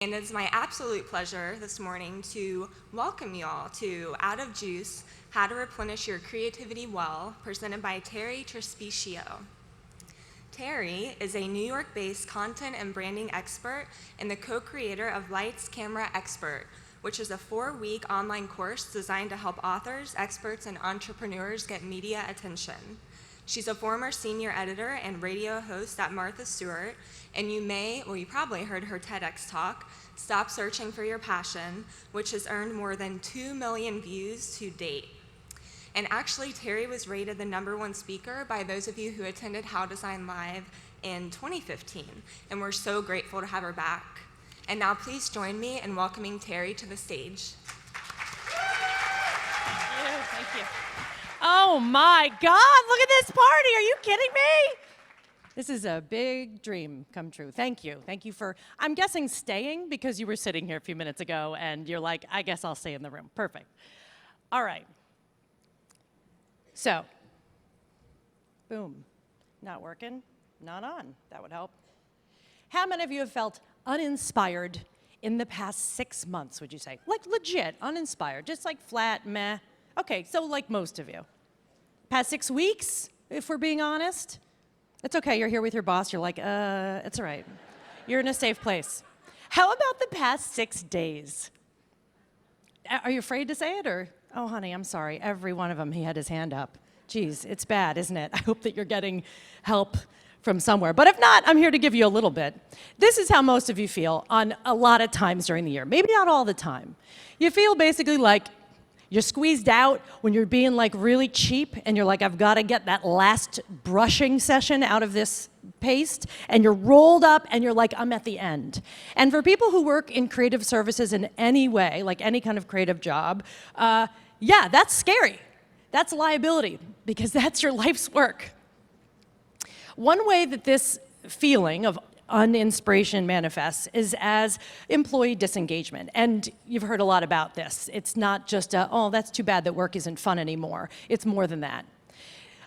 And it's my absolute pleasure this morning to welcome you all to Out of Juice, How to Replenish Your Creativity Well, presented by Terri Trespicio. Terri is a New York-based content and branding expert and the co-creator of Lights, Camera, Expert, which is a 4-week online course designed to help authors, experts, and entrepreneurs get media attention. She's a former senior editor and radio host at Martha Stewart, and you probably heard her TEDx talk, Stop Searching for Your Passion, which has earned more than 2 million views to date. And actually, Terri was rated the #1 speaker by those of you who attended How Design Live in 2015, and we're so grateful to have her back. And now please join me in welcoming Terri to the stage. Thank you. Oh my God, look at this party. Are you kidding me? This is a big dream come true. Thank you. Thank you for, I'm guessing, staying because you were sitting here a few minutes ago and you're like, I guess I'll stay in the room. Perfect. All right. So, boom. Not working, not on. That would help. How many of you have felt uninspired in the past 6 months, would you say? Like legit, uninspired, just like flat, meh. Okay, so like most of you. Past 6 weeks, if we're being honest? It's okay, you're here with your boss, you're like, it's all right. You're in a safe place. How about the past 6 days? Are you afraid to say it, or? Oh, honey, I'm sorry. Every one of them, he had his hand up. Geez, it's bad, isn't it? I hope that you're getting help from somewhere. But if not, I'm here to give you a little bit. This is how most of you feel on a lot of times during the year. Maybe not all the time. You feel basically like you're squeezed out when you're being like really cheap and you're like, I've got to get that last brushing session out of this paste, and you're rolled up and you're like, I'm at the end. And for people who work in creative services in any way, like any kind of creative job, yeah, that's scary. That's liability, because that's your life's work. One way that this feeling of uninspiration manifests is as employee disengagement. And you've heard a lot about this. It's not just oh, that's too bad that work isn't fun anymore. It's more than that.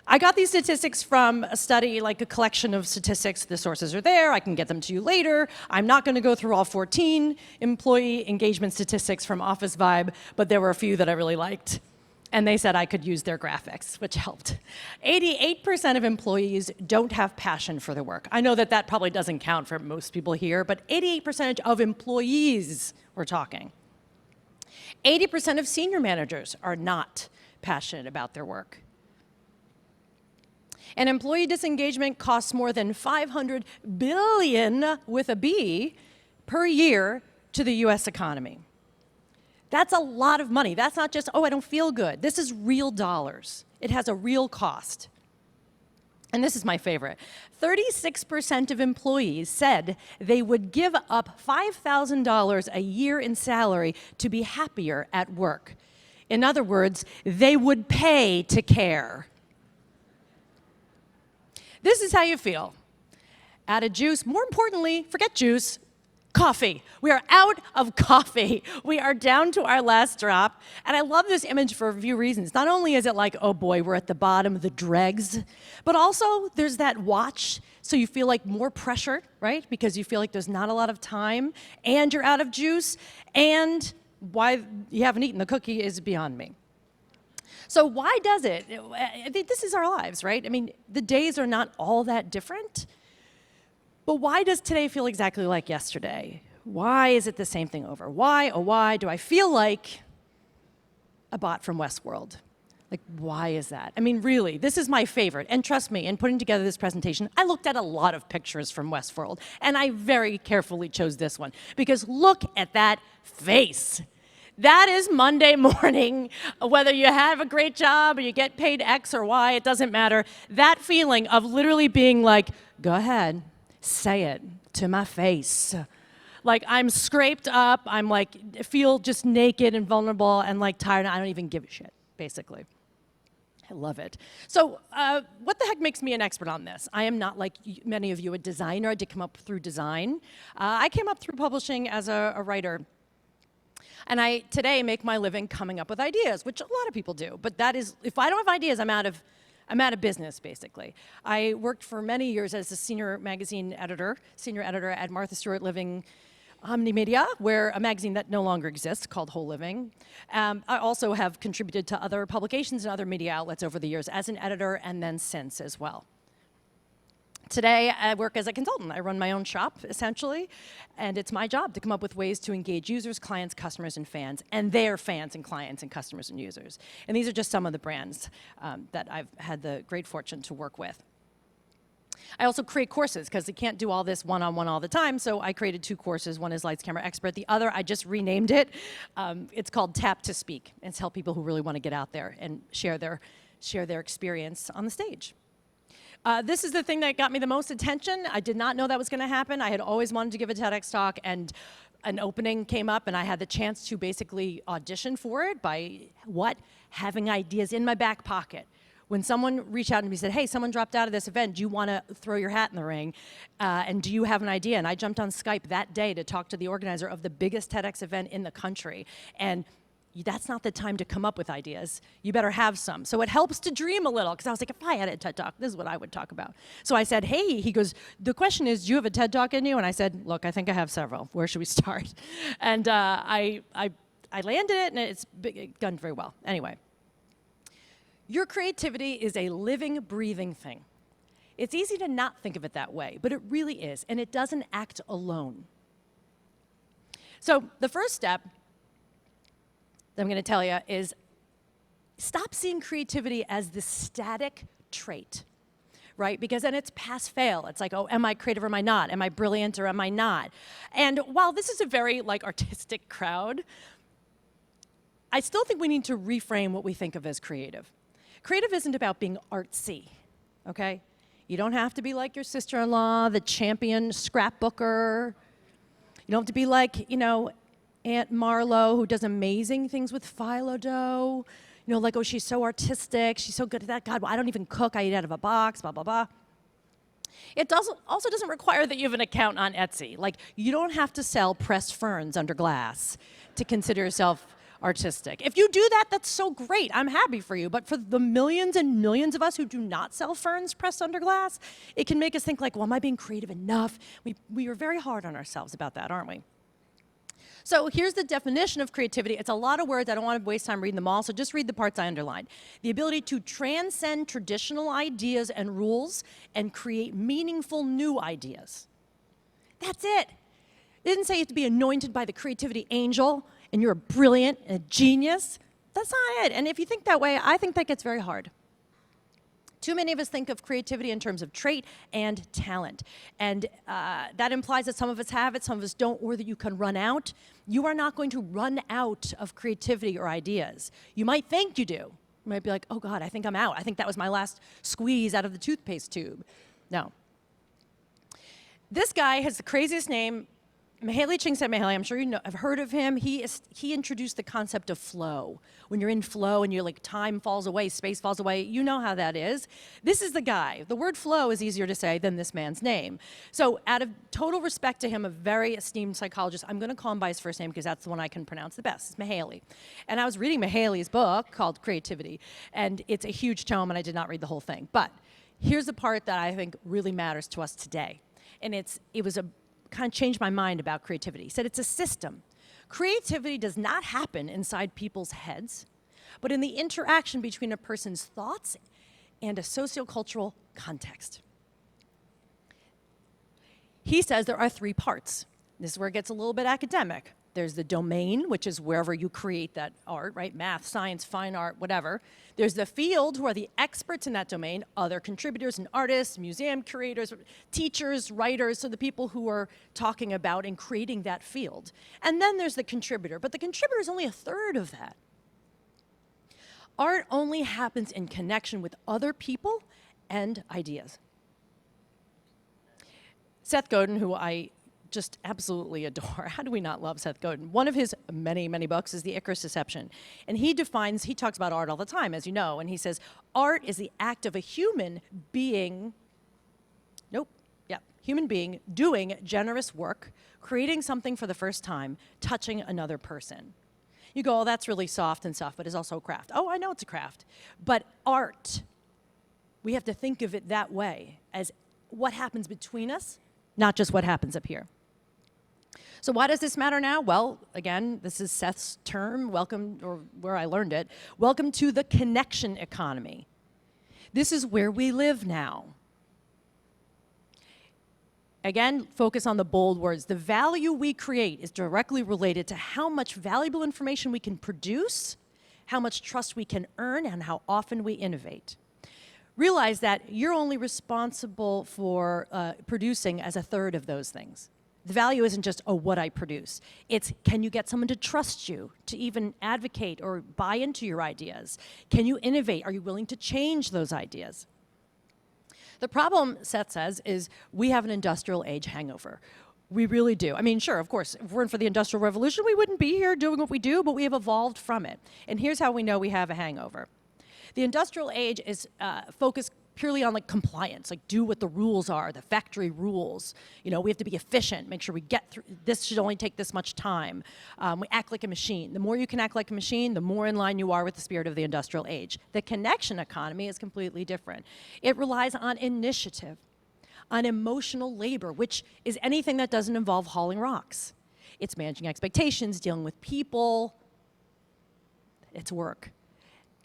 I got these statistics from a study, like a collection of statistics. The sources are there. I can get them to you later. I'm not going to go through all 14 employee engagement statistics from Office Vibe, but there were a few that I really liked. And they said I could use their graphics, which helped. 88% of employees don't have passion for their work. I know that that probably doesn't count for most people here, but 88% of employees we're talking. 80% of senior managers are not passionate about their work. And employee disengagement costs more than $500 billion with a B per year to the US economy. That's a lot of money. That's not just, oh, I don't feel good. This is real dollars. It has a real cost. And this is my favorite. 36% of employees said they would give up $5,000 a year in salary to be happier at work. In other words, they would pay to care. This is how you feel. Out of juice. More importantly, forget juice. Coffee. We are out of coffee. We are down to our last drop. And I love this image for a few reasons. Not only is it like, oh boy, we're at the bottom of the dregs, but also there's that watch, so you feel like more pressure, right? Because you feel like there's not a lot of time, and you're out of juice, and why you haven't eaten the cookie is beyond me. So why does it? This is our lives, right? I mean, the days are not all that different. But why does today feel exactly like yesterday? Why is it the same thing over? Why, oh why, do I feel like a bot from Westworld? Like, why is that? I mean, really, this is my favorite. And trust me, in putting together this presentation, I looked at a lot of pictures from Westworld, and I very carefully chose this one, because look at that face. That is Monday morning, whether you have a great job or you get paid X or Y, it doesn't matter. That feeling of literally being like, go ahead. Say it to my face. Like, I'm scraped up, I'm like, feel just naked and vulnerable and like tired, and I don't even give a shit, basically. I love it. So what the heck makes me an expert on this? I am not, like many of you, a designer. I did come up through design. I came up through publishing as a writer. And I today make my living coming up with ideas, which a lot of people do. But that is, if I don't have ideas, I'm out of business, basically. I worked for many years as a senior editor at Martha Stewart, living Omnimedia, where a magazine that no longer exists called Whole Living. I also have contributed to other publications and other media outlets over the years as an editor and then since as well. Today, I work as a consultant. I run my own shop, essentially, and it's my job to come up with ways to engage users, clients, customers, and fans, and their fans and clients and customers and users. And these are just some of the brands that I've had the great fortune to work with. I also create courses, because you can't do all this one-on-one all the time, so I created 2 courses. One is Lights, Camera, Expert. The other, I just renamed it. It's called Tap to Speak. It's help people who really want to get out there and share their experience on the stage. This is the thing that got me the most attention. I did not know that was going to happen. I had always wanted to give a TEDx talk, and an opening came up, and I had the chance to basically audition for it by having ideas in my back pocket. When someone reached out to me and said, hey, someone dropped out of this event, do you want to throw your hat in the ring? And do you have an idea? And I jumped on Skype that day to talk to the organizer of the biggest TEDx event in the country. And that's not the time to come up with ideas. You better have some. So it helps to dream a little, because I was like, if I had a TED Talk, this is what I would talk about. So I said, hey, he goes, the question is, do you have a TED Talk in you? And I said, look, I think I have several. Where should we start? And I landed it, and it's done very well. Anyway. Your creativity is a living, breathing thing. It's easy to not think of it that way, but it really is, and it doesn't act alone. So the first step that I'm going to tell you is stop seeing creativity as this static trait, right? Because then it's pass-fail. It's like, oh, am I creative or am I not? Am I brilliant or am I not? And while this is a very artistic crowd, I still think we need to reframe what we think of as creative. Creative isn't about being artsy, okay? You don't have to be like your sister-in-law, the champion scrapbooker. You don't have to be like, Aunt Marlo, who does amazing things with phyllo dough. Oh, she's so artistic, she's so good at that. God, well, I don't even cook, I eat out of a box, blah, blah, blah. It also doesn't require that you have an account on Etsy. You don't have to sell pressed ferns under glass to consider yourself artistic. If you do that, that's so great. I'm happy for you. But for the millions and millions of us who do not sell ferns pressed under glass, it can make us think well, am I being creative enough? We are very hard on ourselves about that, aren't we? So here's the definition of creativity. It's a lot of words. I don't want to waste time reading them all, so just read the parts I underlined. The ability to transcend traditional ideas and rules and create meaningful new ideas. That's it. It didn't say you have to be anointed by the creativity angel and you're brilliant and a genius. That's not it. And if you think that way, I think that gets very hard. Too many of us think of creativity in terms of trait and talent. And that implies that some of us have it, some of us don't, or that you can run out. You are not going to run out of creativity or ideas. You might think you do. You might be like, oh God, I think I'm out. I think that was my last squeeze out of the toothpaste tube. No. This guy has the craziest name. Mihaly Csikszentmihalyi, I'm sure have heard of him. He introduced the concept of flow. When you're in flow and you're time falls away, space falls away, you know how that is. This is the guy. The word flow is easier to say than this man's name. So out of total respect to him, a very esteemed psychologist, I'm going to call him by his first name because that's the one I can pronounce the best. It's Mihaly. And I was reading Mihaly's book called Creativity, and it's a huge tome, and I did not read the whole thing. But here's the part that I think really matters to us today. And it was kind of changed my mind about creativity. He said it's a system. Creativity does not happen inside people's heads, but in the interaction between a person's thoughts and a sociocultural context. He says there are 3 parts. This is where it gets a little bit academic. There's the domain, which is wherever you create that art, right? Math, science, fine art, whatever. There's the field, who are the experts in that domain, other contributors and artists, museum curators, teachers, writers, so the people who are talking about and creating that field. And then there's the contributor, but the contributor is only a third of that. Art only happens in connection with other people and ideas. Seth Godin, who I just absolutely adore. How do we not love Seth Godin? One of his many, many books is The Icarus Deception. And he talks about art all the time, as you know, and he says, art is the act of a human being doing generous work, creating something for the first time, touching another person. You go, oh, that's really soft and stuff, but it's also a craft. Oh, I know it's a craft. But art, we have to think of it that way, as what happens between us, not just what happens up here. So why does this matter now? Well, again, this is Seth's term, welcome, or where I learned it. Welcome to the connection economy. This is where we live now. Again, focus on the bold words. The value we create is directly related to how much valuable information we can produce, how much trust we can earn, and how often we innovate. Realize that you're only responsible for producing as a third of those things. The value isn't just, oh, what I produce. It's, can you get someone to trust you, to even advocate or buy into your ideas? Can you innovate? Are you willing to change those ideas? The problem, Seth says, is we have an industrial age hangover. We really do. I mean, sure, of course, if it weren't for the Industrial Revolution, we wouldn't be here doing what we do, but we have evolved from it. And here's how we know we have a hangover. The industrial age is focused purely on like compliance, like do what the rules are, the factory rules. You know, we have to be efficient, make sure we get through, this should only take this much time. We act like a machine. The more you can act like a machine, the more in line you are with the spirit of the industrial age. The connection economy is completely different. It relies on initiative, on emotional labor, which is anything that doesn't involve hauling rocks. It's managing expectations, dealing with people. It's work.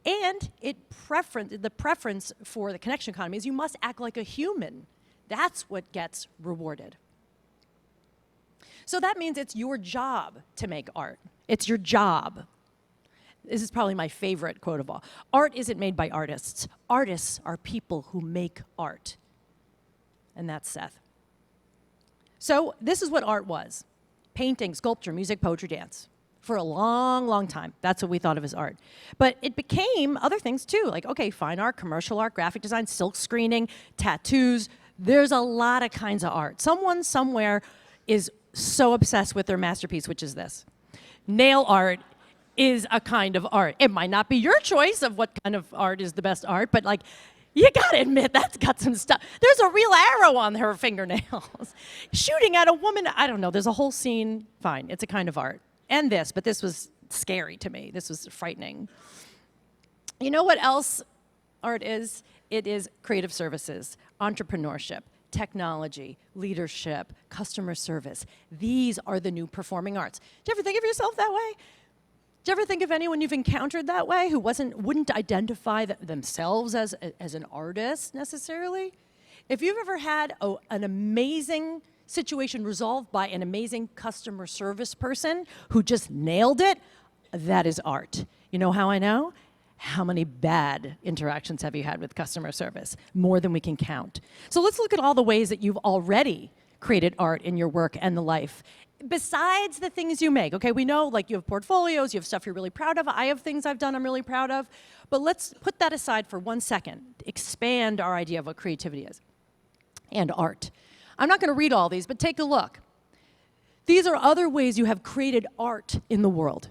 And the preference for the connection economy is you must act like a human. That's what gets rewarded. So that means it's your job to make art. It's your job. This is probably my favorite quote of all. Art isn't made by artists. Artists are people who make art. And that's Seth. So this is what art was. Painting, sculpture, music, poetry, dance. For a long, long time. That's what we thought of as art. But it became other things too, like, okay, fine art, commercial art, graphic design, silk screening, tattoos. There's a lot of kinds of art. Someone somewhere is so obsessed with their masterpiece, which is this. Nail art is a kind of art. It might not be your choice of what kind of art is the best art, but like, you gotta admit, that's got some stuff. There's a real arrow on her fingernails. Shooting at a woman, I don't know, there's a whole scene. Fine, it's a kind of art. And this, but this was scary to me. This was frightening. You know what else art is? It is creative services, entrepreneurship, technology, leadership, customer service. These are the new performing arts. Do you ever think of yourself that way? Do you ever think of anyone you've encountered that way who wouldn't identify themselves as an artist necessarily? If you've ever had an amazing situation resolved by an amazing customer service person who just nailed it, that is art. You know how I know? How many bad interactions have you had with customer service? More than we can count. So let's look at all the ways that you've already created art in your work and the life. Besides the things you make, okay, we know like you have portfolios, you have stuff you're really proud of. I have things I've done I'm really proud of. But let's put that aside for 1 second. Expand our idea of what creativity is and art. I'm not going to read all these, but take a look. These are other ways you have created art in the world.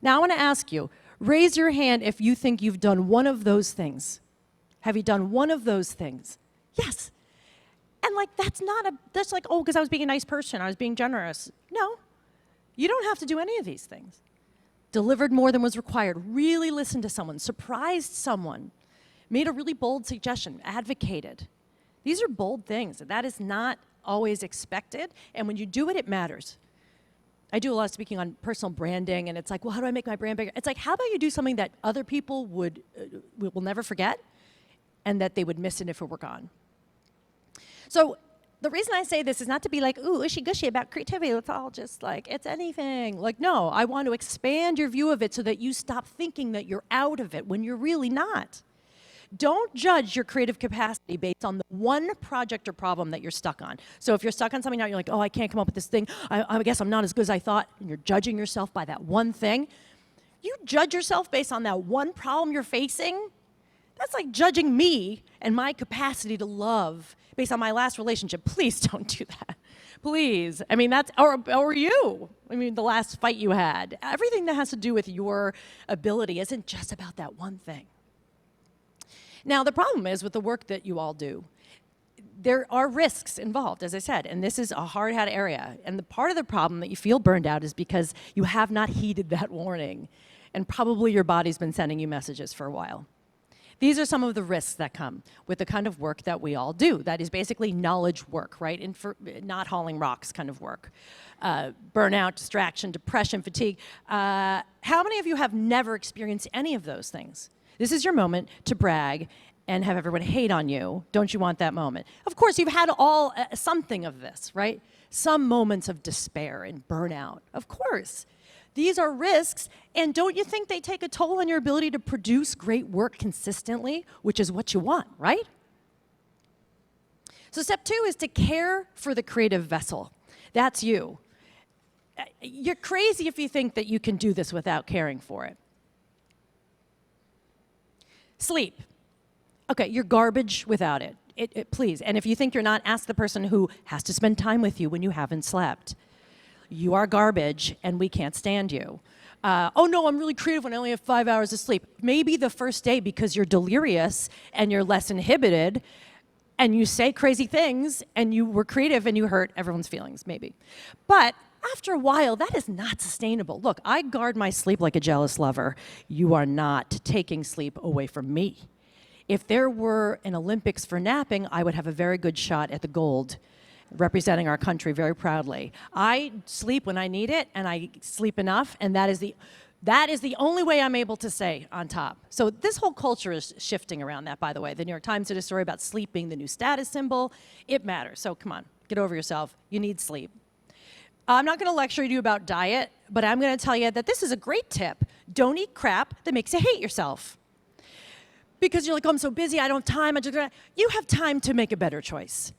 Now I want to ask you, raise your hand if you think you've done one of those things. Have you done one of those things? Yes. And like, that's like, oh, because I was being a nice person, I was being generous. No, you don't have to do any of these things. Delivered more than was required, really listened to someone, surprised someone, made a really bold suggestion, advocated. These are bold things. That is not always expected, and when you do it, it matters. I do a lot of speaking on personal branding, and it's like, well, how do I make my brand bigger? It's like, how about you do something that other people will never forget, and that they would miss it if it were gone? So the reason I say this is not to be like, ooh, ushy-gushy about creativity. It's all just like, it's anything. Like, no, I want to expand your view of it so that you stop thinking that you're out of it when you're really not. Don't judge your creative capacity based on the one project or problem that you're stuck on. So if you're stuck on something now, you're like, oh, I can't come up with this thing. I guess I'm not as good as I thought, and you're judging yourself by that one thing. You judge yourself based on that one problem you're facing. That's like judging me and my capacity to love based on my last relationship. Please don't do that. Please. I mean, that's, or you. I mean, the last fight you had. Everything that has to do with your ability isn't just about that one thing. Now, the problem is with the work that you all do, there are risks involved, as I said, and this is a hard-hat area. And the part of the problem that you feel burned out is because you have not heeded that warning, and probably your body's been sending you messages for a while. these are some of the risks that come with the kind of work that we all do. That is basically knowledge work, right? And for not hauling rocks kind of work. Burnout, distraction, depression, fatigue. How many of you have never experienced any of those things? This is your moment to brag and have everyone hate on you. Don't you want that moment? Of course, you've had all something of this, right? Some moments of despair and burnout. Of course. These are risks, and don't you think they take a toll on your ability to produce great work consistently, which is what you want, right? So step 2 is to care for the creative vessel. That's you. You're crazy if you think that you can do this without caring for it. Sleep. Okay, you're garbage without it. Please. And if you think you're not, ask the person who has to spend time with you when you haven't slept. You are garbage, and we can't stand you. Oh no, I'm really creative when I only have 5 hours of sleep. Maybe the first day because you're delirious and you're less inhibited, and you say crazy things, and you were creative and you hurt everyone's feelings, maybe. But after a while, that is not sustainable. Look, I guard my sleep like a jealous lover. You are not taking sleep away from me. If there were an Olympics for napping, I would have a very good shot at the gold, representing our country very proudly. I sleep when I need it, and I sleep enough, and that is the only way I'm able to stay on top. So this whole culture is shifting around that, by the way. The New York Times did a story about sleeping, the new status symbol. It matters. So come on, get over yourself. You need sleep. I'm not going to lecture you about diet, but I'm going to tell you that this is a great tip. Don't eat crap that makes you hate yourself. Because you're like, oh, I'm so busy, I don't have time. You have time to make a better choice.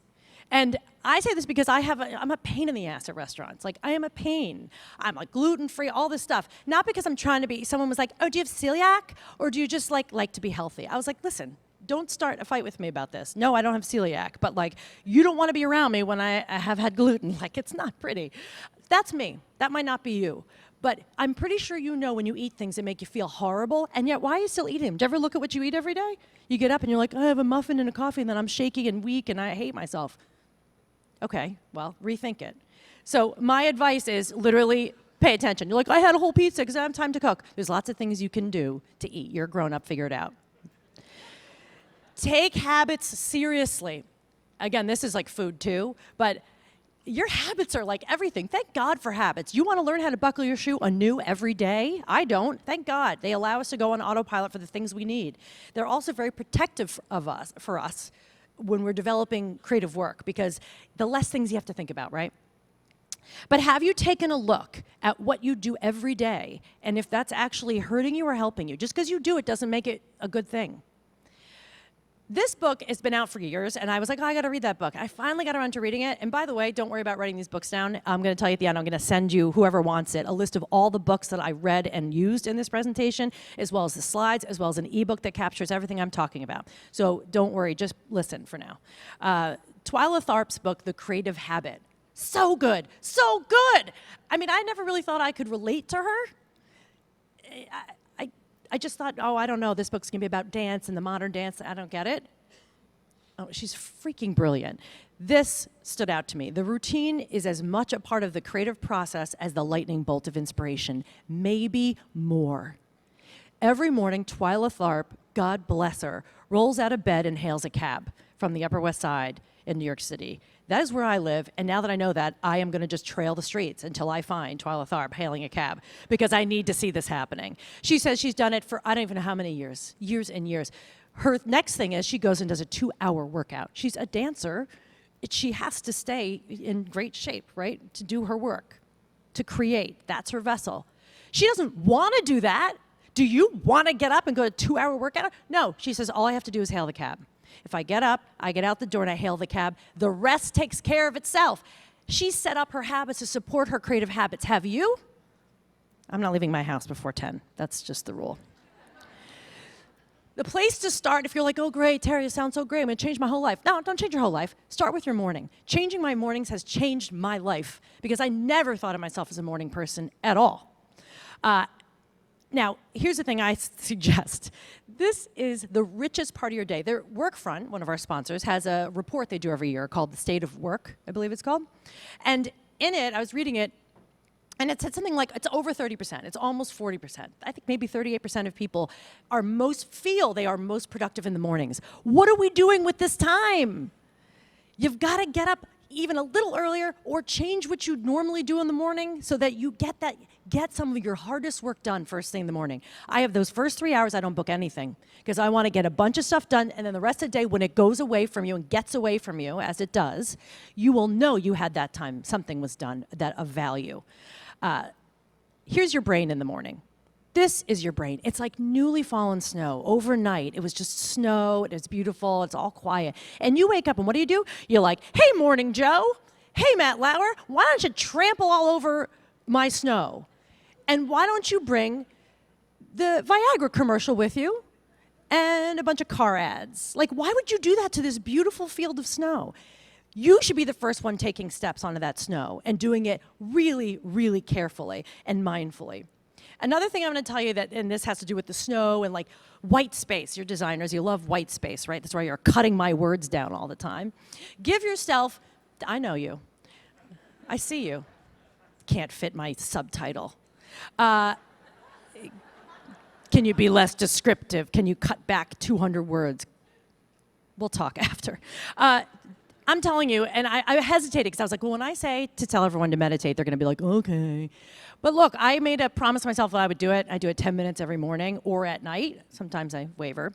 And I say this because I'm a pain in the ass at restaurants. Like, I am a pain. I'm like gluten-free, all this stuff. Not because I'm trying to be, someone was like, oh, do you have celiac? Or do you just like to be healthy? I was like, listen, don't start a fight with me about this. No, I don't have celiac, but like, you don't want to be around me when I have had gluten. Like, it's not pretty. That's me. That might not be you. But I'm pretty sure you know when you eat things that make you feel horrible, and yet why are you still eating them? Do you ever look at what you eat every day? You get up and you're like, I have a muffin and a coffee, and then I'm shaky and weak and I hate myself. Okay, well, rethink it. So my advice is literally pay attention. You're like, I had a whole pizza because I have time to cook. There's lots of things you can do to eat. You're a grown-up, figure it out. Take habits seriously. Again, this is like food too, but your habits are like everything. Thank God for habits. You want to learn how to buckle your shoe anew every day? I don't. Thank God. They allow us to go on autopilot for the things we need. They're also very protective for us when we're developing creative work, because the less things you have to think about, right? But have you taken a look at what you do every day, and if that's actually hurting you or helping you? Just because you do it doesn't make it a good thing. This book has been out for years, and I was like, oh, I got to read that book. I finally got around to reading it, and by the way, don't worry about writing these books down. I'm going to tell you at the end, I'm going to send you, whoever wants it, a list of all the books that I read and used in this presentation, as well as the slides, as well as an ebook that captures everything I'm talking about. So don't worry, just listen for now. Twyla Tharp's book, The Creative Habit. So good, so good. I mean, I never really thought I could relate to her. I just thought, oh, I don't know, this book's gonna be about dance and the modern dance. I don't get it. Oh, she's freaking brilliant. This stood out to me. The routine is as much a part of the creative process as the lightning bolt of inspiration, maybe more. Every morning, Twyla Tharp, God bless her, rolls out of bed and hails a cab from the Upper West Side in New York City. That is where I live, and now that I know that, I am going to just trail the streets until I find Twyla Tharp hailing a cab, because I need to see this happening. She says she's done it for I don't even know how many years and years. Her next thing is she goes and does a 2-hour workout. She's a dancer. She has to stay in great shape, right, to do her work, to create. That's her vessel. She doesn't want to do that. Do you want to get up and go to a 2-hour workout? No, she says, all I have to do is hail the cab. If I get up, I get out the door and I hail the cab. The rest takes care of itself. She set up her habits to support her creative habits. Have you? I'm not leaving my house before 10. That's just the rule. The place to start, if you're like, oh, great, Terri, it sounds so great, I'm going to change my whole life. No, don't change your whole life. Start with your morning. Changing my mornings has changed my life because I never thought of myself as a morning person at all. Now, here's the thing I suggest. This is the richest part of your day. Their Workfront, one of our sponsors, has a report they do every year called The State of Work, I believe it's called. And in it, I was reading it, And it said something like it's over 30%. It's almost 40%. I think maybe 38% of people feel they are most productive in the mornings. What are we doing with this time? You've got to get up even a little earlier or change what you normally do in the morning so that you get some of your hardest work done first thing in the morning. I have those first 3 hours, I don't book anything because I want to get a bunch of stuff done, and then the rest of the day, when it goes away from you and gets away from you, as it does, you will know you had that time, something was done that of value. Here's your brain in the morning. This is your brain. It's like newly fallen snow. Overnight, it was just snow, it's beautiful, it's all quiet. And you wake up, and what do? You're like, hey, Morning Joe. Hey, Matt Lauer, why don't you trample all over my snow? And why don't you bring the Viagra commercial with you and a bunch of car ads? Like, why would you do that to this beautiful field of snow? You should be the first one taking steps onto that snow and doing it really, really carefully and mindfully. Another thing I'm going to tell you and this has to do with the snow and like white space. You're designers, you love white space, right? That's why you're cutting my words down all the time. Give yourself, I know you. I see you. Can't fit my subtitle. Can you be less descriptive? Can you cut back 200 words? We'll talk after. I'm telling you, and I hesitated because I was like, well, when I say to tell everyone to meditate, they're going to be like, okay. But look, I made a promise to myself that I would do it. I do it 10 minutes every morning or at night. Sometimes I waver.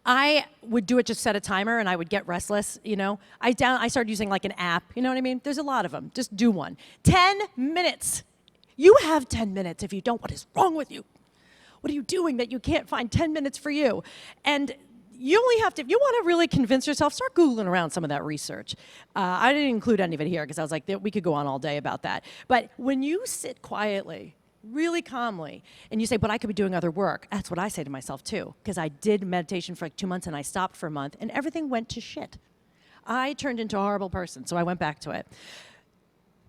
I would do it, just set a timer, and I would get restless, you know. I started using like an app, you know what I mean? There's a lot of them. Just do one. 10 minutes. You have 10 minutes. If you don't, what is wrong with you? What are you doing that you can't find 10 minutes for you? And you only have to, if you want to really convince yourself, start Googling around some of that research. I didn't include any of it here because I was like, we could go on all day about that. But when you sit quietly, really calmly, and you say, but I could be doing other work, that's what I say to myself too, because I did meditation for like 2 months and I stopped for a month and everything went to shit. I turned into a horrible person, so I went back to it.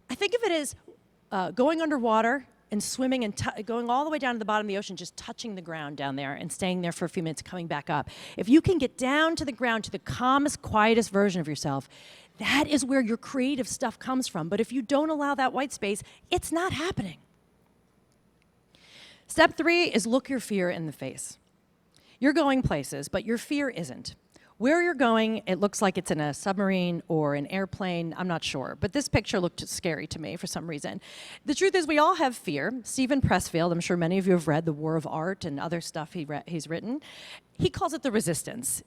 I think of it as going underwater and swimming and going all the way down to the bottom of the ocean, just touching the ground down there and staying there for a few minutes, coming back up. If you can get down to the ground, to the calmest, quietest version of yourself, that is where your creative stuff comes from. But if you don't allow that white space, it's not happening. Step 3 is look your fear in the face. You're going places, but your fear isn't. Where you're going, it looks like it's in a submarine or an airplane. I'm not sure. But this picture looked scary to me for some reason. The truth is we all have fear. Stephen Pressfield, I'm sure many of you have read The War of Art and other stuff he's written. He calls it the resistance.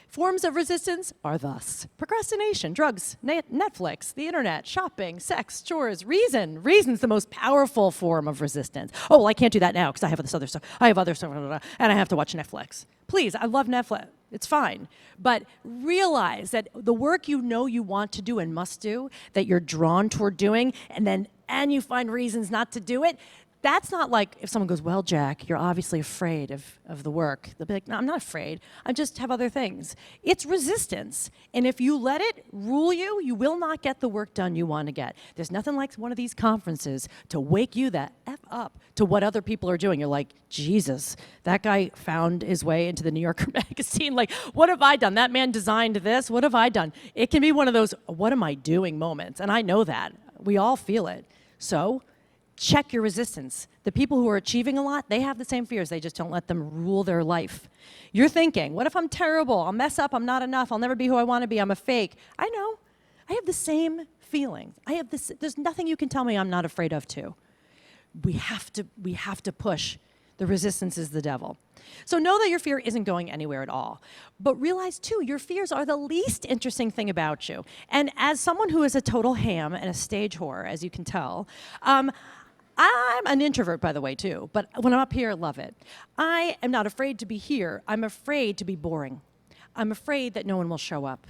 Forms of resistance are thus: procrastination, drugs, Netflix, the internet, shopping, sex, chores, reason. Reason's the most powerful form of resistance. Oh, well, I can't do that now because I have this other stuff. I have other stuff, and I have to watch Netflix. Please, I love Netflix. It's fine. But realize that the work you know you want to do and must do, that you're drawn toward doing, and you find reasons not to do it, that's not like if someone goes, well, Jack, you're obviously afraid of the work. They'll be like, no, I'm not afraid. I just have other things. It's resistance. And if you let it rule you, you will not get the work done you want to get. There's nothing like one of these conferences to wake you the F up to what other people are doing. You're like, Jesus, that guy found his way into the New Yorker magazine. Like, what have I done? That man designed this. What have I done? It can be one of those, what am I doing moments? And I know that. We all feel it. So check your resistance. The people who are achieving a lot, they have the same fears. They just don't let them rule their life. You're thinking, what if I'm terrible? I'll mess up. I'm not enough. I'll never be who I want to be. I'm a fake. I know. I have the same feelings. There's nothing you can tell me I'm not afraid of too. We have to push. The resistance is the devil. So know that your fear isn't going anywhere at all. But realize, too, your fears are the least interesting thing about you. And as someone who is a total ham and a stage whore, as you can tell, I'm an introvert, by the way, too. But when I'm up here, I love it. I am not afraid to be here. I'm afraid to be boring. I'm afraid that no one will show up.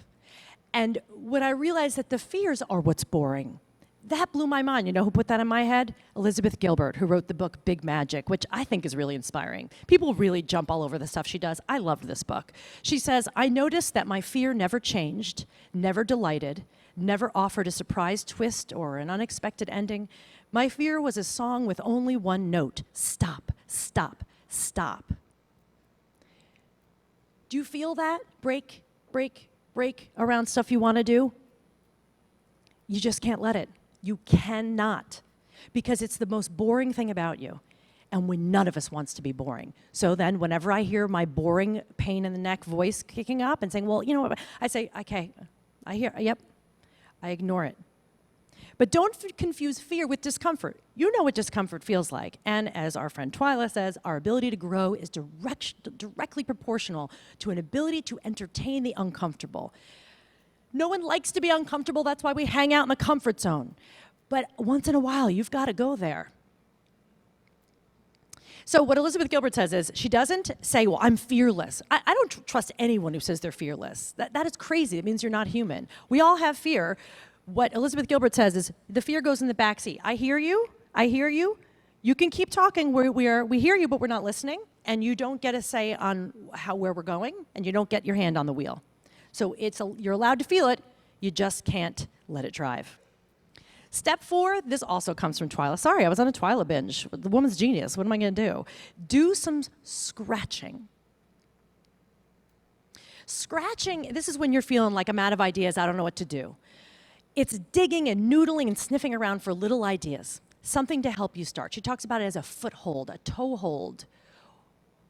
And when I realized that the fears are what's boring, that blew my mind. You know who put that in my head? Elizabeth Gilbert, who wrote the book Big Magic, which I think is really inspiring. People really jump all over the stuff she does. I loved this book. She says, I noticed that my fear never changed, never delighted, never offered a surprise twist or an unexpected ending. My fear was a song with only one note: stop, stop, stop. Do you feel that? Break around stuff you want to do? You just can't let it. You cannot, because it's the most boring thing about you. And none of us wants to be boring. So then whenever I hear my boring pain in the neck voice kicking up and saying, well, you know what, I say, okay, I hear, yep, I ignore it. But don't confuse fear with discomfort. You know what discomfort feels like. And as our friend Twyla says, our ability to grow is directly proportional to an ability to entertain the uncomfortable. No one likes to be uncomfortable. That's why we hang out in the comfort zone. But once in a while, you've got to go there. So what Elizabeth Gilbert says is, she doesn't say, well, I'm fearless. I don't trust anyone who says they're fearless. That is crazy. It means you're not human. We all have fear. What Elizabeth Gilbert says is, the fear goes in the back seat. I hear you. I hear you. You can keep talking. We hear you, but we're not listening. And you don't get a say on where we're going, and you don't get your hand on the wheel. So you're allowed to feel it. You just can't let it drive. Step 4, this also comes from Twyla. Sorry, I was on a Twyla binge. The woman's genius. What am I going to do? Do some scratching. Scratching, this is when you're feeling like I'm out of ideas, I don't know what to do. It's digging and noodling and sniffing around for little ideas, something to help you start. She talks about it as a foothold, a toehold.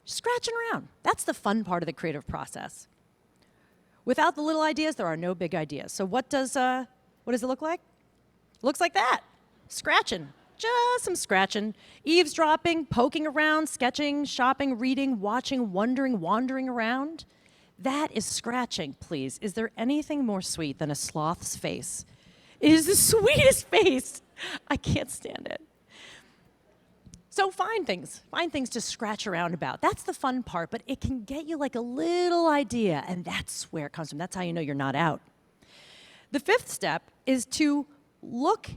Scratching around. That's the fun part of the creative process. Without the little ideas, there are no big ideas. So what does it look like? Looks like that. Scratching. Just some scratching. Eavesdropping, poking around, sketching, shopping, reading, watching, wondering, wandering around. That is scratching, please. Is there anything more sweet than a sloth's face? It is the sweetest face. I can't stand it. So find things to scratch around about. That's the fun part, but it can get you like a little idea, and that's where it comes from. That's how you know you're not out. The 5th step is to look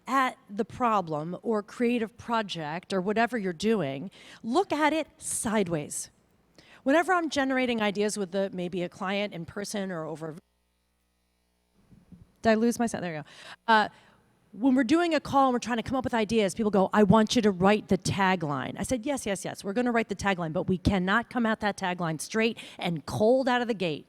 at the problem or creative project or whatever you're doing, look at it sideways. Whenever I'm generating ideas with maybe a client in person or over, did I lose my sound? There you go. When we're doing a call and we're trying to come up with ideas, people go, I want you to write the tagline. I said, yes, we're going to write the tagline, but we cannot come at that tagline straight and cold out of the gate.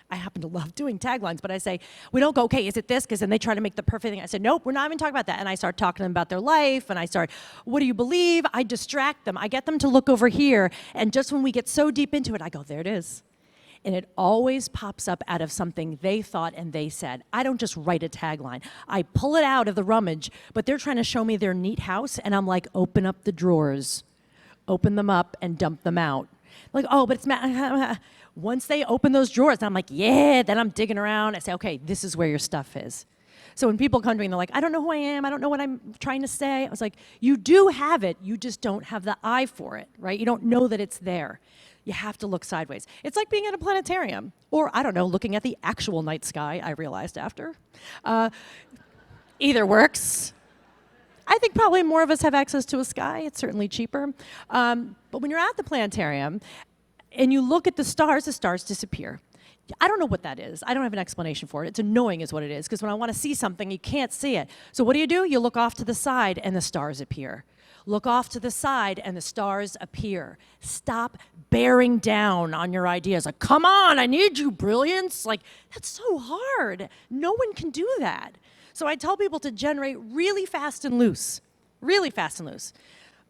I happen to love doing taglines, but I say, we don't go, okay, is it this? Because then they try to make the perfect thing. I said, nope, we're not even talking about that. And I start talking to them about their life, and I start, what do you believe? I distract them. I get them to look over here, and just when we get so deep into it, I go, there it is. And it always pops up out of something they thought and they said. I don't just write a tagline. I pull it out of the rummage, but they're trying to show me their neat house, and I'm like, open up the drawers. Open them up and dump them out. Like, oh, but it's once they open those drawers, I'm like, yeah, then I'm digging around. I say, okay, this is where your stuff is. So when people come to me and they're like, I don't know who I am, I don't know what I'm trying to say, I was like, you do have it, you just don't have the eye for it, right? You don't know that it's there. You have to look sideways. It's like being at a planetarium, or I don't know, looking at the actual night sky, I realized after. Either works. I think probably more of us have access to a sky. It's certainly cheaper. But when you're at the planetarium and you look at the stars disappear. I don't know what that is. I don't have an explanation for it. It's annoying is what it is, because when I want to see something, you can't see it. So what do? You look off to the side and the stars appear. Look off to the side and the stars appear. Stop bearing down on your ideas. Like, come on, I need you, brilliance. Like, that's so hard. No one can do that. So I tell people to generate really fast and loose. Really fast and loose.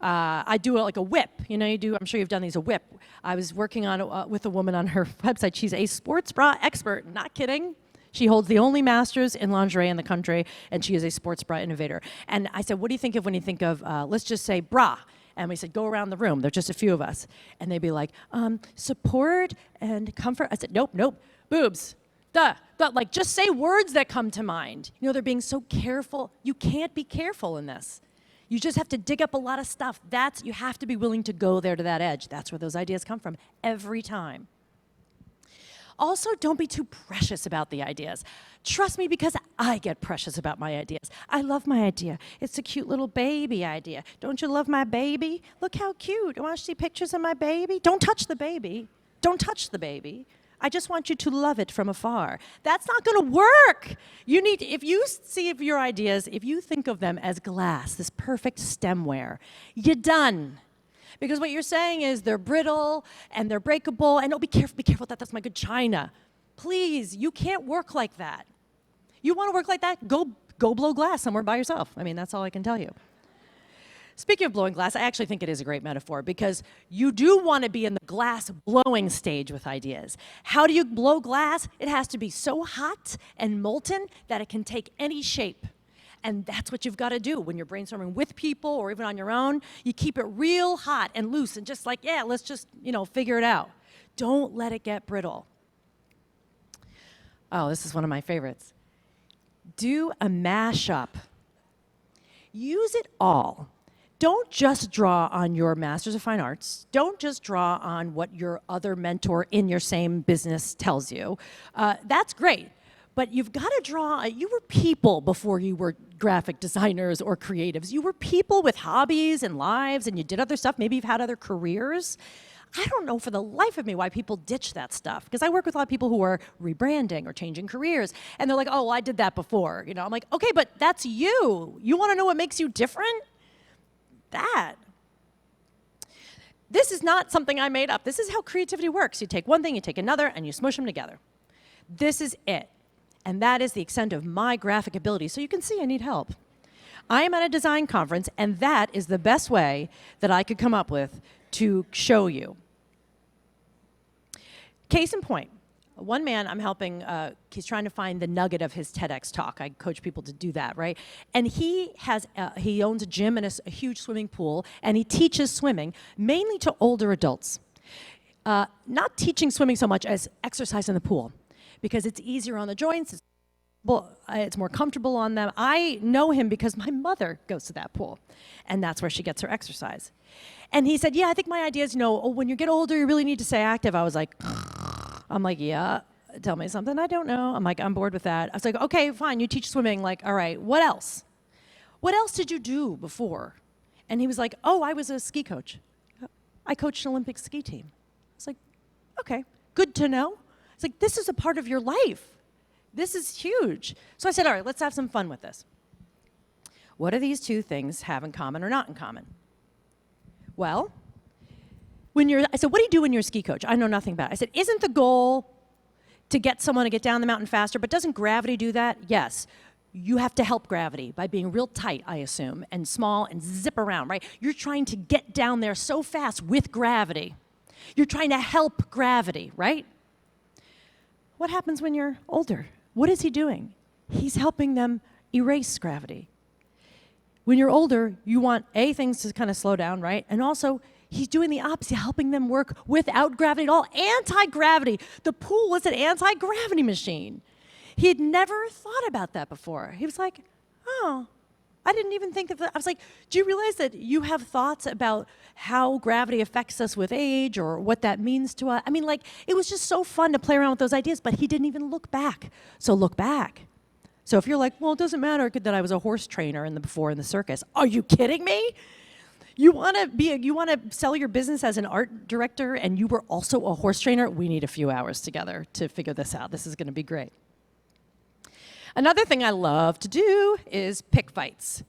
I do it like a whip. You know, I'm sure you've done these, a whip. I was working on with a woman on her website. She's a sports bra expert, not kidding. She holds the only master's in lingerie in the country, and she is a sports bra innovator. And I said, what do you think of when you think of, let's just say bra? And we said, go around the room. There's just a few of us. And they'd be like, support and comfort. I said, nope, boobs. Like, just say words that come to mind. You know, they're being so careful. You can't be careful in this. You just have to dig up a lot of stuff. You have to be willing to go there to that edge. That's where those ideas come from every time. Also, don't be too precious about the ideas. Trust me, because I get precious about my ideas. I love my idea. It's a cute little baby idea. Don't you love my baby? Look how cute. You want to see pictures of my baby? Don't touch the baby. Don't touch the baby. I just want you to love it from afar. That's not going to work. If you see of your ideas, if you think of them as glass, this perfect stemware, you're done. Because what you're saying is they're brittle and they're breakable, and be careful, that's my good china. Please, you can't work like that. You want to work like that? Go go blow glass somewhere by yourself. I mean, that's all I can tell you. Speaking of blowing glass, I actually think it is a great metaphor because you do want to be in the glass blowing stage with ideas. How do you blow glass? It has to be so hot and molten that it can take any shape. And that's what you've got to do when you're brainstorming with people or even on your own. You keep it real hot and loose and just like, yeah, let's just, figure it out. Don't let it get brittle. Oh, this is one of my favorites. Do a mashup. Use it all. Don't just draw on your Masters of Fine Arts. Don't just draw on what your other mentor in your same business tells you. That's great, but you've got to draw. You were people before you were graphic designers or creatives. You were people with hobbies and lives, and you did other stuff. Maybe you've had other careers. I don't know for the life of me why people ditch that stuff, because I work with a lot of people who are rebranding or changing careers, and they're like, oh, well, I did that before. I'm like, okay, but that's you. You want to know what makes you different? That. This is not something I made up. This is how creativity works. You take one thing, you take another, and you smush them together. This is it. And that is the extent of my graphic ability. So you can see I need help. I am at a design conference, and that is the best way that I could come up with to show you. Case in point. One man I'm helping, he's trying to find the nugget of his TEDx talk. I coach people to do that, right? And he owns a gym and a huge swimming pool, and he teaches swimming mainly to older adults. Not teaching swimming so much as exercise in the pool, because it's easier on the joints, it's more comfortable on them. I know him because my mother goes to that pool, and that's where she gets her exercise. And he said, yeah, I think my idea is, when you get older, you really need to stay active. I was like, yeah, tell me something I don't know. I'm bored with that. I was like, okay, fine, you teach swimming. Like, all right, what else? What else did you do before? And he was like, oh, I was a ski coach. I coached an Olympic ski team. I was like, okay, good to know. It's like, this is a part of your life. This is huge. So I said, all right, let's have some fun with this. What do these two things have in common or not in common? Well, I said, what do you do when you're a ski coach? I know nothing about it. I said, isn't the goal to get someone to get down the mountain faster, but doesn't gravity do that? Yes. You have to help gravity by being real tight, I assume, and small and zip around, right? You're trying to get down there so fast with gravity. You're trying to help gravity, right? What happens when you're older? What is he doing? He's helping them erase gravity. When you're older, you want, things to kind of slow down, right? And also, he's doing the opposite, helping them work without gravity at all. Anti-gravity. The pool was an anti-gravity machine. He had never thought about that before. He was like, oh, I didn't even think of that. I was like, do you realize that you have thoughts about how gravity affects us with age or what that means to us? It was just so fun to play around with those ideas, but he didn't even look back. So look back. So if you're like, well, it doesn't matter that I was a horse trainer before in the circus. Are you kidding me? You want to sell your business as an art director and you were also a horse trainer? We need a few hours together to figure this out. This is going to be great. Another thing I love to do is pick fights.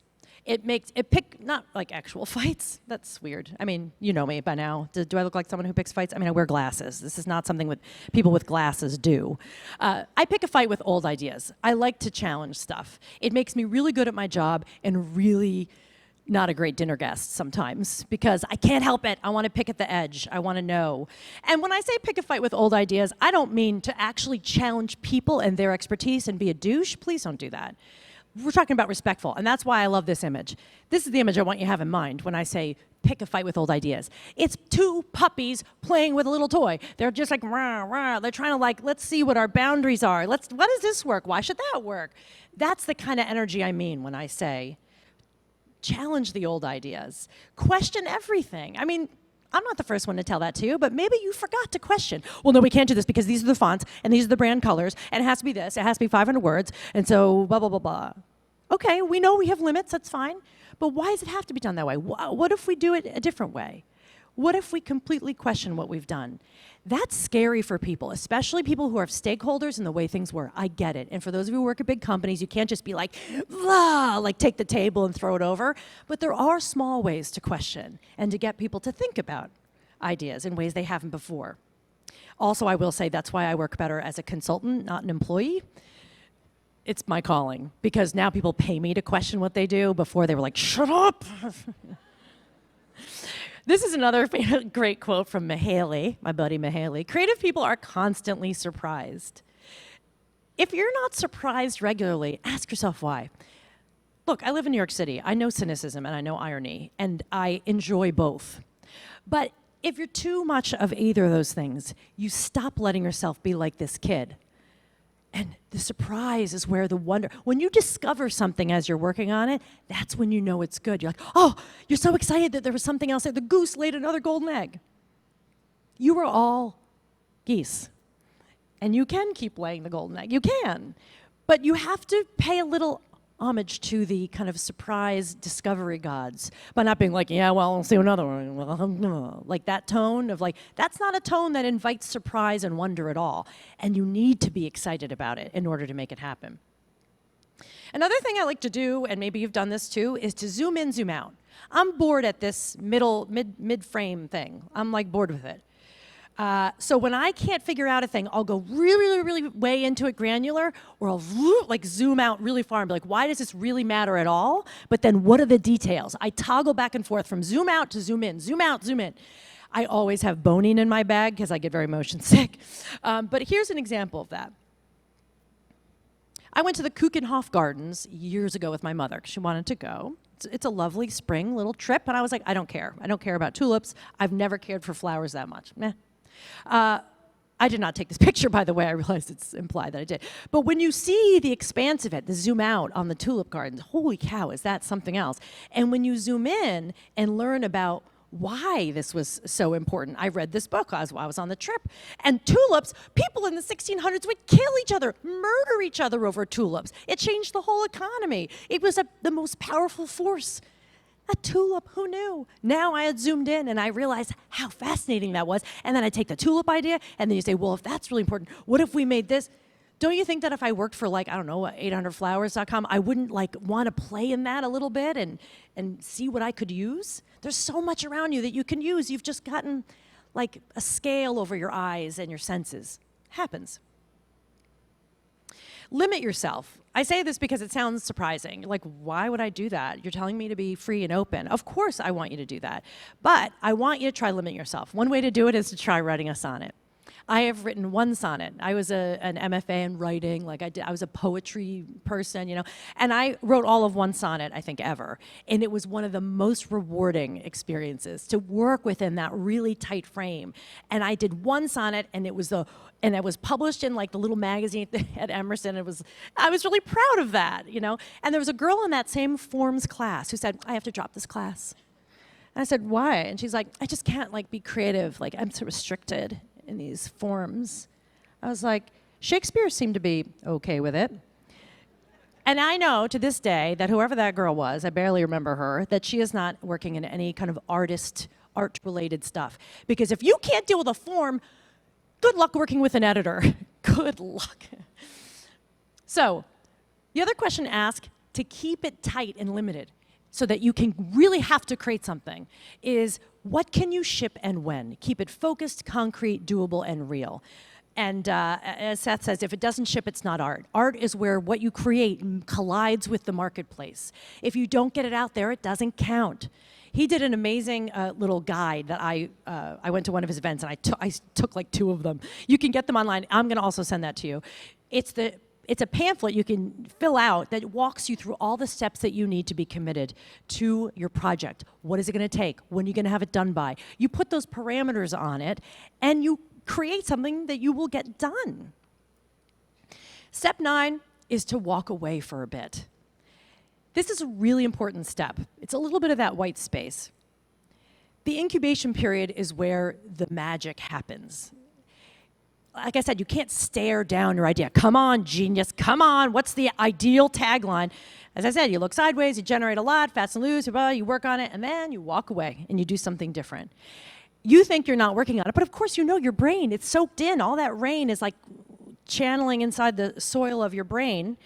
Not like actual fights. That's weird. You know me by now. Do I look like someone who picks fights? I wear glasses. This is not something people with glasses do. I pick a fight with old ideas. I like to challenge stuff. It makes me really good at my job and really not a great dinner guest sometimes because I can't help it. I want to pick at the edge. I want to know. And when I say pick a fight with old ideas, I don't mean to actually challenge people and their expertise and be a douche. Please don't do that. We're talking about respectful, and that's why I love this image. This is the image I want you to have in mind when I say pick a fight with old ideas. It's two puppies playing with a little toy. They're just like, rah, rah. They're trying to let's see what our boundaries are. What does this work? Why should that work? That's the kind of energy I mean when I say challenge the old ideas. Question everything. I'm not the first one to tell that to you, but maybe you forgot to question. Well, no, we can't do this because these are the fonts, and these are the brand colors, and it has to be this, it has to be 500 words, and so blah, blah, blah, blah. Okay, we know we have limits, that's fine, but why does it have to be done that way? What if we do it a different way? What if we completely question what we've done? That's scary for people, especially people who are stakeholders in the way things work. I get it. And for those of you who work at big companies, you can't just be like, blah, take the table and throw it over. But there are small ways to question and to get people to think about ideas in ways they haven't before. Also, I will say that's why I work better as a consultant, not an employee. it's my calling, because now people pay me to question what they do. Before they were like, shut up. This is another great quote from Mahaley, my buddy Mahaley. Creative people are constantly surprised. If you're not surprised regularly, ask yourself why. Look, I live in New York City. I know cynicism and I know irony, and I enjoy both. But if you're too much of either of those things, you stop letting yourself be like this kid. And the surprise is where the wonder, when you discover something as you're working on it, that's when you know it's good. You're like, oh, you're so excited that there was something else there. The goose laid another golden egg. You are all geese. And you can keep laying the golden egg. You can. But you have to pay a little homage to the kind of surprise discovery gods by not being like, yeah, well, I'll see another one. Well, like that tone of like, that's not a tone that invites surprise and wonder at all. And you need to be excited about it in order to make it happen. Another thing I like to do, and maybe you've done this too, is to zoom in, zoom out. I'm bored at this mid-frame thing. I'm like bored with it. So when I can't figure out a thing, I'll go really way into it granular, or I'll like zoom out really far and be like, why does this really matter at all? But then what are the details? I toggle back and forth from zoom out to zoom in, zoom out, zoom in. I always have boning in my bag because I get very motion sick. But here's an example of that. I went to the Kuchenhof Gardens years ago with my mother because she wanted to go. It's a lovely spring little trip, and I was like, I don't care. I don't care about tulips. I've never cared for flowers that much. Meh. I did not take this picture, by the way. I realized it's implied that I did. But when you see the expanse of it, the zoom out on the tulip gardens, holy cow, is that something else? And when you zoom in and learn about why this was so important, I read this book as I was on the trip. And tulips, people in the 1600s would kill each other, murder each other over tulips. It changed the whole economy. It was the most powerful force. A tulip, who knew? Now I had zoomed in and I realized how fascinating that was. And then I take the tulip idea and then you say, well, if that's really important, what if we made this? Don't you think that if I worked for like, I don't know, 800flowers.com, I wouldn't like want to play in that a little bit and see what I could use? There's so much around you that you can use. You've just gotten like a scale over your eyes and your senses. Happens. Limit yourself. I say this because it sounds surprising. Like, why would I do that? You're telling me to be free and open. Of course I want you to do that. But I want you to try limiting yourself. One way to do it is to try writing a sonnet. I have written one sonnet. I was an MFA in writing. Like I was a poetry person, you know. And I wrote all of one sonnet, I think, ever. And it was one of the most rewarding experiences to work within that really tight frame. And I did one sonnet, and it was published in like the little magazine at Emerson. I was really proud of that, you know. And there was a girl in that same forms class who said, I have to drop this class. And I said, why? And she's like, I just can't like be creative. Like I'm so restricted in these forms. I was like, Shakespeare seemed to be okay with it. And I know to this day that whoever that girl was, I barely remember her, that she is not working in any kind of art-related stuff. Because if you can't deal with a form, good luck working with an editor. Good luck. So, the other question asked to keep it tight and limited so that you can really have to create something is, what can you ship and when? Keep it focused, concrete, doable, and real. And as Seth says, if it doesn't ship, it's not art. Art is where what you create collides with the marketplace. If you don't get it out there, it doesn't count. He did an amazing little guide that I went to one of his events, and I took like 2 of them. You can get them online. I'm going to also send that to you. It's a pamphlet you can fill out that walks you through all the steps that you need to be committed to your project. What is it going to take? When are you going to have it done by? You put those parameters on it, and you create something that you will get done. Step 9 is to walk away for a bit. This is a really important step. It's a little bit of that white space. The incubation period is where the magic happens. Like I said, you can't stare down your idea. Come on, genius, come on. What's the ideal tagline? As I said, you look sideways, you generate a lot, fast and loose, you work on it, and then you walk away and you do something different. You think you're not working on it, but of course you know your brain, it's soaked in. All that rain is like channeling inside the soil of your brain,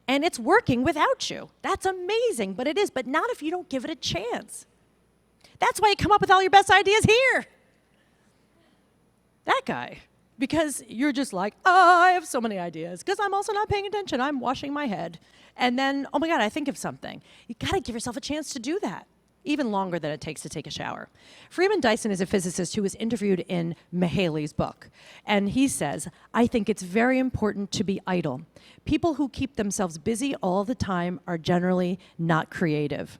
and it's working without you. That's amazing, but it is, but not if you don't give it a chance. That's why you come up with all your best ideas here. That guy. because you're just like, oh, I have so many ideas, because I'm also not paying attention. I'm washing my head. And then, oh my God, I think of something. You got to give yourself a chance to do that, even longer than it takes to take a shower. Freeman Dyson is a physicist who was interviewed in Mahaley's book. And he says, I think it's very important to be idle. People who keep themselves busy all the time are generally not creative.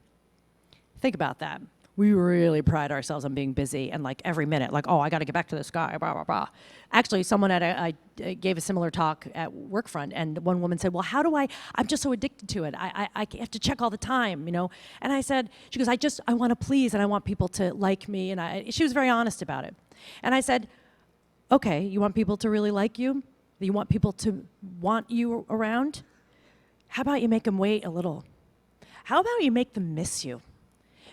Think about that. We really pride ourselves on being busy and like every minute, like, oh, I got to get back to this guy, blah, blah, blah. Actually, someone I gave a similar talk at Workfront, and one woman said, well, how do I'm just so addicted to it. I have to check all the time, you know? And I said, she goes, I want to please and I want people to like me. And she was very honest about it. And I said, okay, you want people to really like you? You want people to want you around? How about you make them wait a little? How about you make them miss you?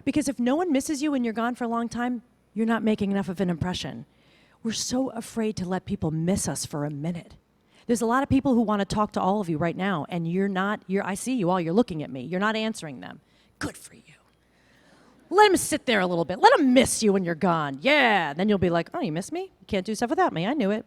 Because if no one misses you when you're gone for a long time, you're not making enough of an impression. We're so afraid to let people miss us for a minute. There's a lot of people who want to talk to all of you right now, and I see you all, you're looking at me. You're not answering them. Good for you. Let them sit there a little bit. Let them miss you when you're gone. Yeah, then you'll be like, oh, you miss me? You can't do stuff without me. I knew it.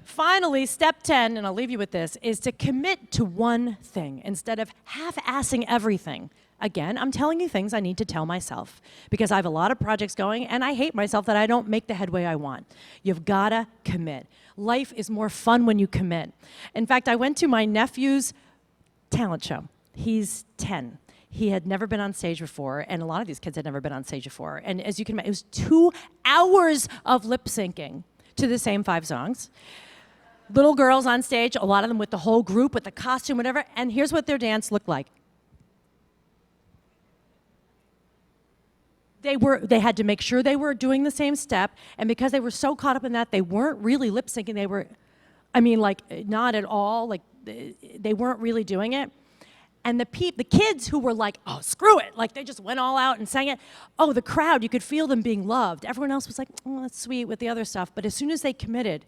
Finally, step 10, and I'll leave you with this, is to commit to one thing instead of half-assing everything. Again, I'm telling you things I need to tell myself because I have a lot of projects going and I hate myself that I don't make the headway I want. You've gotta commit. Life is more fun when you commit. In fact, I went to my nephew's talent show. He's 10. He had never been on stage before, and a lot of these kids had never been on stage before. And as you can imagine, it was 2 hours of lip syncing to the same 5 songs. Little girls on stage, a lot of them with the whole group, with the costume, whatever, and here's what their dance looked like. They had to make sure they were doing the same step, and because they were so caught up in that, they weren't really lip syncing. They were, not at all. Like, they weren't really doing it. And the kids who were like, oh, screw it, like they just went all out and sang it. Oh, the crowd, you could feel them being loved. Everyone else was like, oh, that's sweet with the other stuff. But as soon as they committed.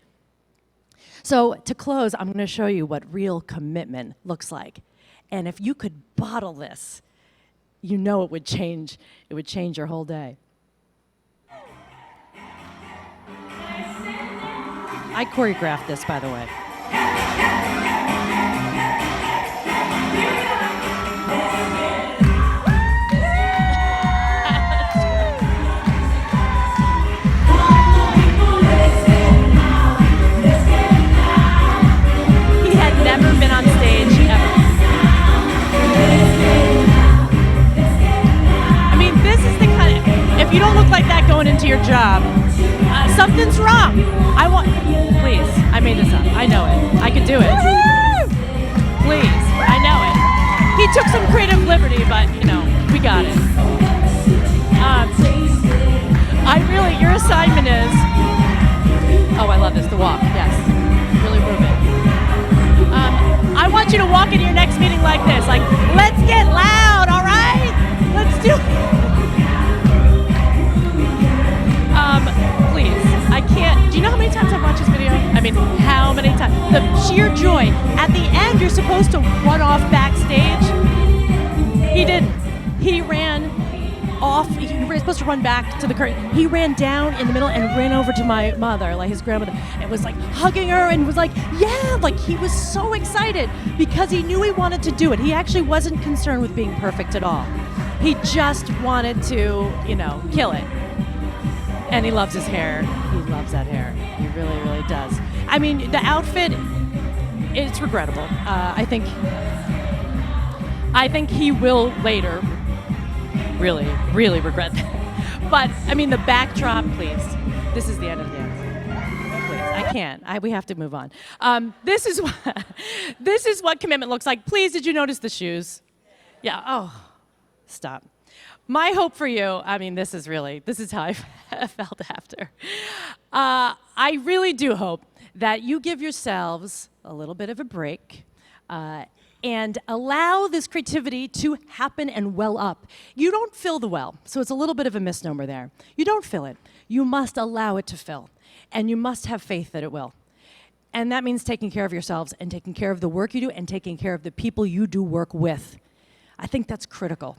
So to close, I'm going to show you what real commitment looks like. And if you could bottle this, you know it would change your whole day. I choreographed this, by the way. He had never been on stage ever. If you don't look like that going into your job, something's wrong. Please, I made this up. I know it. I could do it. Please, I know it. He took some creative liberty, but, we got it. Your assignment is, oh, I love this, the walk, yes. Really move it. I want you to walk into your next meeting like this, like, let's get loud, all right? Let's do it. Please, I can't. Do you know how many times I've watched this video? I mean, how many times? The sheer joy. At the end, you're supposed to run off backstage. He didn't. He ran off. You were supposed to run back to the curtain. He ran down in the middle and ran over to my mother, like his grandmother, and was like hugging her and was like, yeah, like he was so excited because he knew he wanted to do it. He actually wasn't concerned with being perfect at all. He just wanted to, kill it. And he loves his hair. He loves that hair. He really, really does. I mean, the outfit, it's regrettable. I think he will later really, really regret that. But, I mean, the backdrop, please. This is the end of the dance. Please, I can't. We have to move on. This is what commitment looks like. Please, did you notice the shoes? Yeah, oh, stop. My hope for you, this is how I felt after. I really do hope that you give yourselves a little bit of a break and allow this creativity to happen and well up. You don't fill the well, so it's a little bit of a misnomer there. You don't fill it. You must allow it to fill, and you must have faith that it will. And that means taking care of yourselves and taking care of the work you do and taking care of the people you do work with. I think that's critical.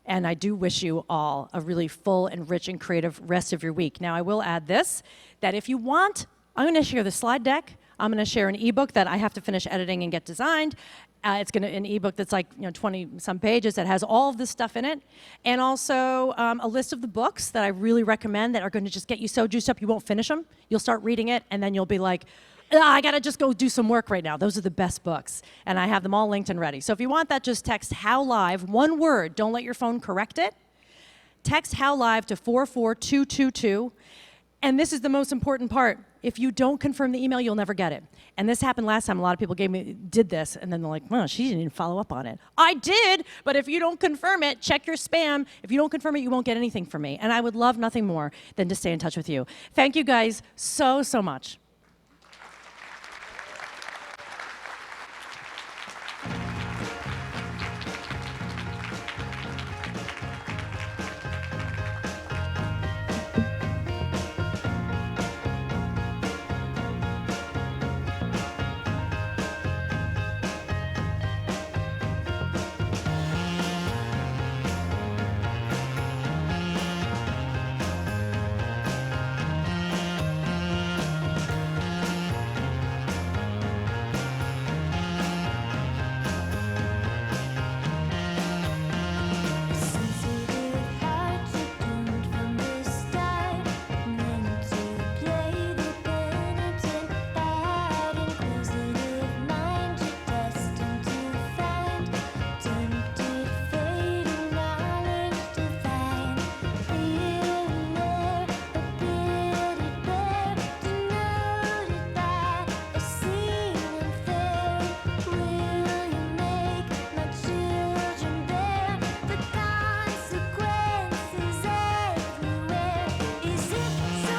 And I do wish you all a really full and rich and creative rest of your week. Now, I will add this, that if you want I'm going to share the slide deck. I'm going to share an ebook that I have to finish editing and get designed. It's going to an ebook that's like 20 some pages that has all of this stuff in it, and also a list of the books that I really recommend that are going to just get you so juiced up you won't finish them. You'll start reading it, and then you'll be like, I got to just go do some work right now. Those are the best books, and I have them all linked and ready. So if you want that, just text How Live, one word. Don't let your phone correct it. Text How Live to 44222. And this is the most important part. If you don't confirm the email, you'll never get it. And this happened last time. A lot of people did this, and then they're like, well, she didn't even follow up on it. I did, but if you don't confirm it, check your spam. If you don't confirm it, you won't get anything from me. And I would love nothing more than to stay in touch with you. Thank you guys so, so much.